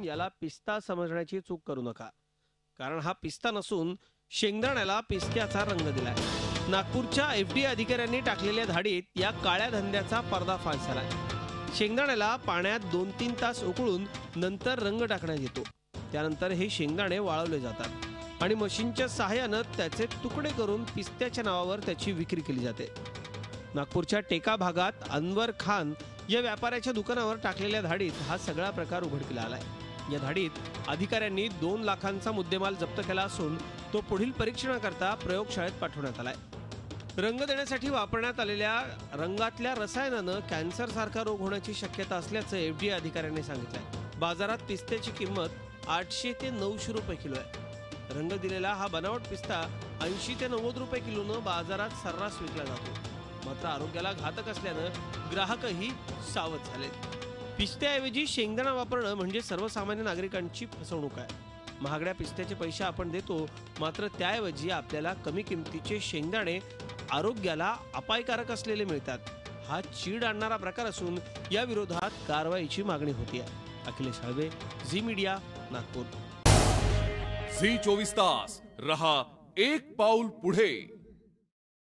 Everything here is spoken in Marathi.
याला पिस्ता समजण्याची चूक करू नका, कारण हा पिस्ता नसून शेंगदाण्याला पिस्त्याचा रंग दिलाय। नागपूरच्या FDA अधिकाऱ्यांनी टाकलेल्या धाडीत या काळ्या धंद्याचा पर्दाफाश झालाय। शेंगदाण्याला पाण्यात 2-3 तास उकळून नंतर रंग टाकण्यात येतो। त्यानंतर हे शेंगदाणे वाळवले जातात आणि मशीनच्या सहाय्याने त्याचे तुकडे करून पिस्त्याच्या नावावर त्याची विक्री केली जाते। नागपूरच्या टेका भागात अनवर खान या व्यापाऱ्याच्या दुकानावर टाकलेल्या धाडीत हा सगळा प्रकार उघडकीला आलाय। या धाडीत अधिकाऱ्यांनी 2 लाखांचा मुद्देमाल जप्त केला असून तो पुढील परीक्षणाकरता प्रयोगशाळेत पाठवण्यात आलाय। रंग देण्यासाठी वापरण्यात आलेल्या रंगातल्या रसायनानं कॅन्सर सारखा रोग होण्याची शक्यता असल्याचं FDA अधिकाऱ्यांनी सांगितलंय। बाजारात पिस्त्याची किंमत 800 ते 900 रुपये किलो आहे। रंग दिलेला हा बनावट पिस्ता 80 ते 90 रुपये किलोनं बाजारात सर्रास विकला जातो। मात्र आरोग्याला घातक असल्यानं ग्राहकही सावध झालेत। पिस्त्याऐवजी शेंगदाणा वापरणं म्हणजे सर्वसामान्य नागरिकांची फसवणूक आहे। महागड्या पिस्त्याचे पैसे आपण देतो, मात्र त्याऐवजी आपल्याला कमी किमतीचे शेंगदाणे आरोग्याला अपायकारक असलेले मिळतात। हा चीड आणणारा प्रकार असून या विरोधात कारवाईची मागणी होती आहे। अखिलेश हळवे, झी मीडिया, नागपूर। झी 24 तास रहा एक पाऊल पुढे।